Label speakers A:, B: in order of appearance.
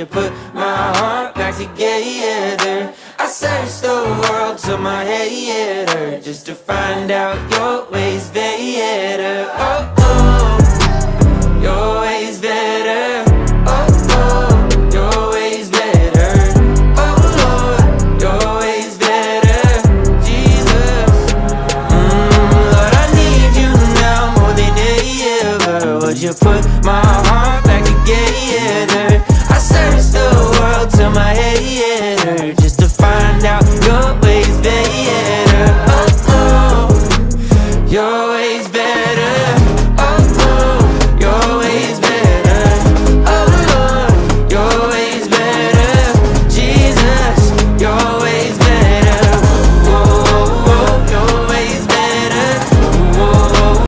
A: put my heart back together? I searched the world till my head hurt, just to find out your ways better. Oh, oh, your ways better. Oh, oh, your ways better. Oh, Lord, your ways better. Jesus, Lord, I need you now more than ever. Would you put my